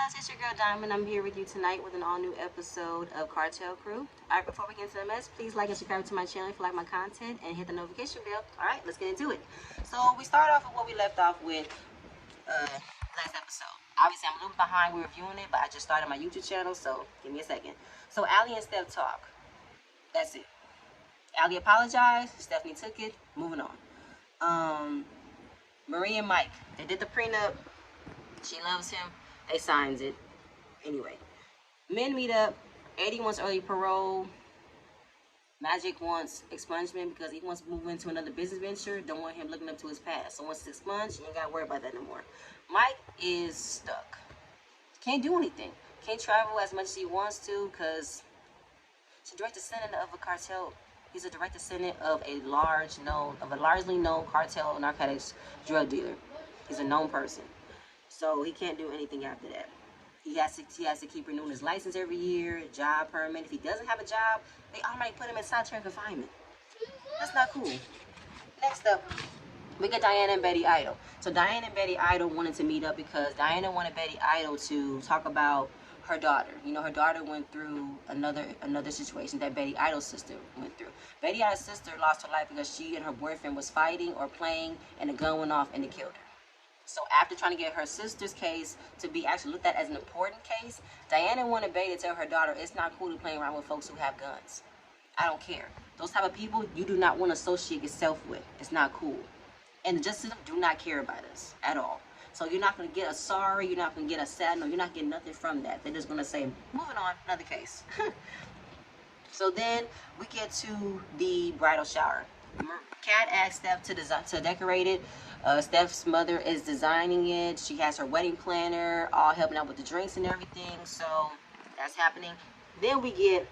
guys, it's your girl Diamond. I'm here with you tonight with an all-new episode of Cartel Crew. Alright, before we get into the mess, please like and subscribe to my channel if you like my content and hit the notification bell. Alright, let's get into it. So we start off with what we left off with last episode. Obviously, I'm a little behind with reviewing it, but I just started my YouTube channel, so give me a second. So Allie and Steph talk. That's it. Allie apologized, Stephanie took it, moving on. Marie and Mike, they did the prenup. She loves him. They signs it. Anyway, men meet up. Eddie wants early parole. Magic wants expungement because he wants to move into another business venture. Don't want him looking up to his past. So once it's expunged, you ain't got to worry about that no more. Mike is stuck. Can't do anything. Can't travel as much as he wants to because he's a direct descendant of a cartel. He's a direct descendant of a largely known cartel narcotics drug dealer. He's a known person. So he can't do anything after that. He has to keep renewing his license every year, job permit. If he doesn't have a job, they automatically put him in solitary confinement. That's not cool. Next up, we get Diana and Betty Idol. So Diana and Betty Idol wanted to meet up because Diana wanted Betty Idol to talk about her daughter. You know, her daughter went through another situation that Betty Idol's sister went through. Betty Idol's sister lost her life because she and her boyfriend was fighting or playing, and the gun went off and it killed her. So after trying to get her sister's case to be actually looked at as an important case, Diana wanted Betty to tell her daughter it's not cool to play around with folks who have guns. I don't care. Those type of people you do not want to associate yourself with. It's not cool. And the justice system do not care about us at all. So you're not going to get a sorry, you're not going to get a sad, no, you're not getting nothing from that. They're just going to say, moving on, another case. So then we get to the bridal shower. Kat asked Steph to decorate it. Steph's mother is designing it. She has her wedding planner, all helping out with the drinks and everything. So that's happening. Then we get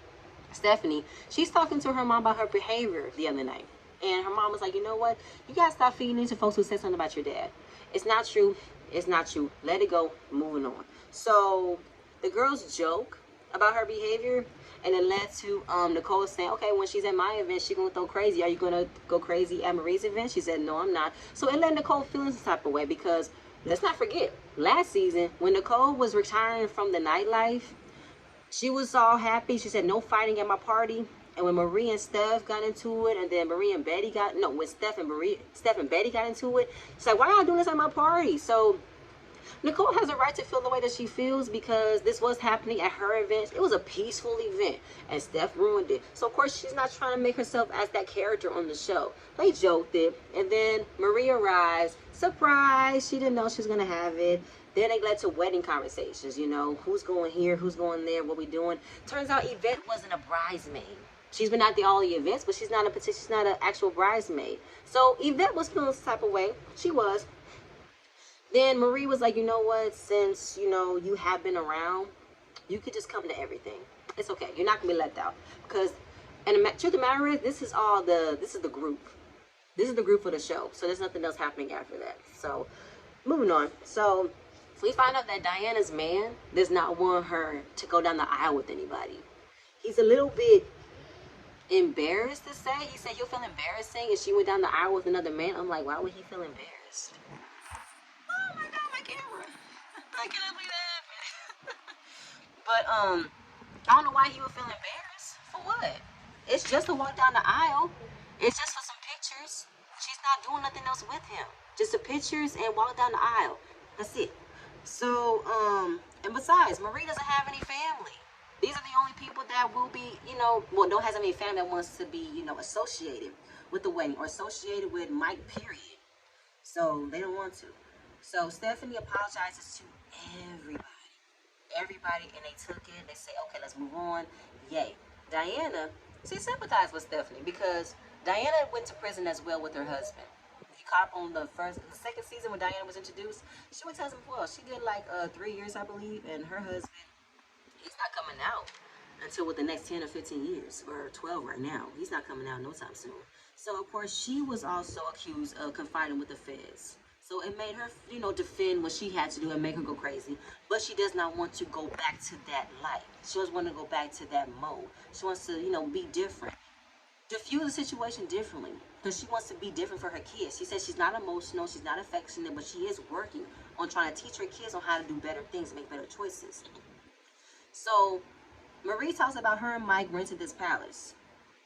Stephanie. She's talking to her mom about her behavior the other night. And her mom was like, you know what? You gotta stop feeding into folks who say something about your dad. It's not true. It's not true. Let it go. Moving on. So the girls joke about her behavior, and it led to Nicole saying, okay, when she's at my event, she's going to go crazy. Are you going to go crazy at Marie's event? She said, no, I'm not. So it let Nicole feel some type of way because let's not forget, last season, when Nicole was retiring from the nightlife, she was all happy. She said, no fighting at my party. And when Marie and Steph got into it, and then when Steph and Betty got into it, she's like, why y'all doing this at my party? So Nicole has a right to feel the way that she feels because this was happening at her event. It was a peaceful event, and Steph ruined it. So, of course, she's not trying to make herself as that character on the show. They joked it, and then Marie arrives. Surprise! She didn't know she was going to have it. Then they led to wedding conversations, you know, who's going here, who's going there, what we doing. Turns out Yvette wasn't a bridesmaid. She's been at all the events, but she's not an actual bridesmaid. So Yvette was feeling some type of way. She was. Then Marie was like, you know what, since, you know, you have been around, you could just come to everything. It's okay. You're not going to be left out. Because, and the truth of the matter is, this is the group. This is the group for the show. So there's nothing else happening after that. So, moving on. So we find out that Diana's man does not want her to go down the aisle with anybody. He's a little bit embarrassed to say. He said, you'll feel embarrassing if she went down the aisle with another man. I'm like, why would he feel embarrassed? Oh my God, my camera. I cannot believe that happened. But, I don't know why he would feel embarrassed. For what? It's just to walk down the aisle. It's just for some pictures. She's not doing nothing else with him. Just the pictures and walk down the aisle. That's it. So, and besides, Marie doesn't have any family. These are the only people that will be, you know, well, don't have any family that wants to be, you know, associated with the wedding or associated with Mike, period. So they don't want to. So Stephanie apologizes to everybody, and they took it. They say, okay, let's move on. Yay. Diana, she sympathized with Stephanie because Diana went to prison as well with her husband. If you caught on the second season when Diana was introduced, she went to prison as well. She did like 3 years, I believe, and her husband, he's not coming out until with the next 10 or 15 years, or 12 right now. He's not coming out no time soon. So, of course, she was also accused of confiding with the feds. So it made her, you know, defend what she had to do and make her go crazy. But she does not want to go back to that life. She doesn't want to go back to that mode. She wants to, you know, be different. Diffuse the situation differently. Because she wants to be different for her kids. She says she's not emotional, she's not affectionate, but she is working on trying to teach her kids on how to do better things, make better choices. So Marie talks about her and Mike rented this palace,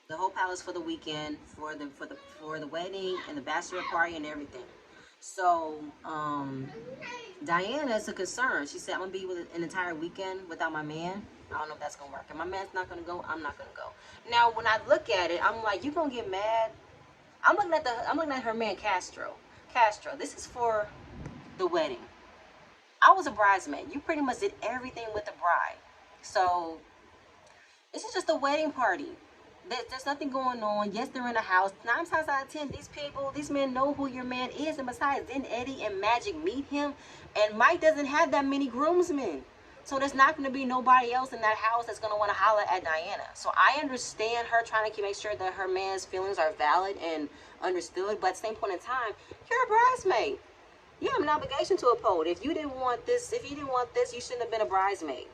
the whole palace for the weekend, for the wedding and the bachelor party and everything. So Diana is a concern. She said, I'm gonna be with an entire weekend without my man. I don't know if that's gonna work. If my man's not gonna go, I'm not gonna go. Now when I look at it, I'm like, you gonna get mad? I'm looking at her man Castro. Castro, this is for the wedding. I was a bridesmaid. You pretty much did everything with the bride. So this is just a wedding party. There's nothing going on. Yes, they're in a house. 9 times out of 10, these men know who your man is. And besides, didn't Eddie and Magic meet him? And Mike doesn't have that many groomsmen. So there's not going to be nobody else in that house that's going to want to holler at Diana. So I understand her trying to make sure that her man's feelings are valid and understood. But at the same point in time, you're a bridesmaid. You have an obligation to uphold. If you didn't want this, you shouldn't have been a bridesmaid.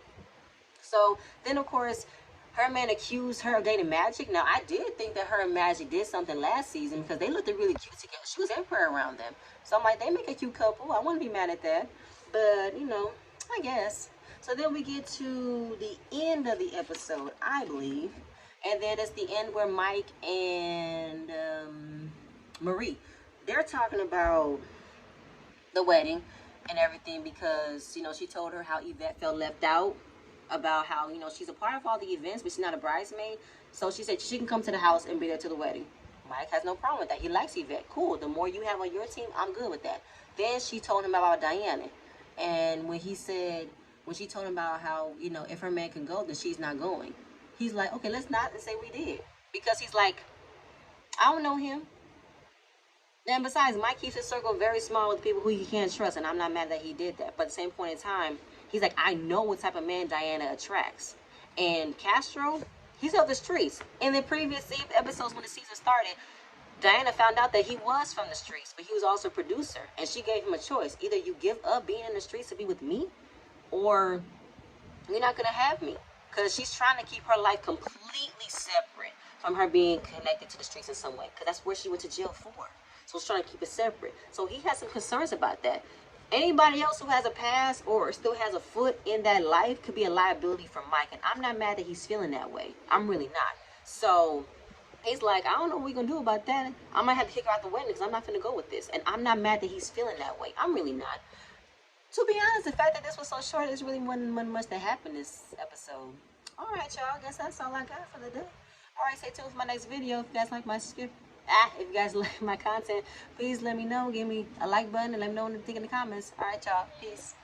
So then, of course, her man accused her of dating Magic. Now, I did think that her and Magic did something last season because they looked really cute together. She was everywhere around them. So I'm like, they make a cute couple. I wouldn't be mad at that. But, you know, I guess. So then we get to the end of the episode, I believe. And then it's the end where Mike and Marie, they're talking about the wedding and everything because, you know, she told her how Yvette felt left out, about how, you know, she's a part of all the events, but she's not a bridesmaid. So she said she can come to the house and be there to the wedding. Mike has no problem with that. He likes Yvette. Cool. The more you have on your team, I'm good with that. Then she told him about Diana. And when she told him about how, you know, if her man can go, then she's not going. He's like, okay, let's not say we did. Because he's like, I don't know him. And besides, Mike keeps his circle very small with people who he can't trust. And I'm not mad that he did that. But at the same point in time, he's like, I know what type of man Diana attracts. And Castro, he's off the streets. In the previous episodes when the season started, Diana found out that he was from the streets, but he was also a producer. And she gave him a choice. Either you give up being in the streets to be with me, or you're not going to have me. Because she's trying to keep her life completely separate from her being connected to the streets in some way. Because that's where she went to jail for. So she's trying to keep it separate. So he has some concerns about that. Anybody else who has a past or still has a foot in that life could be a liability for Mike. And I'm not mad that he's feeling that way. I'm really not. So he's like, I don't know what we're going to do about that. I might have to kick her out the wedding because I'm not going to go with this. And I'm not mad that he's feeling that way. I'm really not. To be honest, the fact that this was so short, there's really wasn't much that happened this episode. All right, y'all. I guess that's all I got for the day. All right, stay tuned for my next video. If you guys like my script, if you guys like my content, please let me know. Give me a like button and let me know what you think in the comments. All right, y'all. Peace.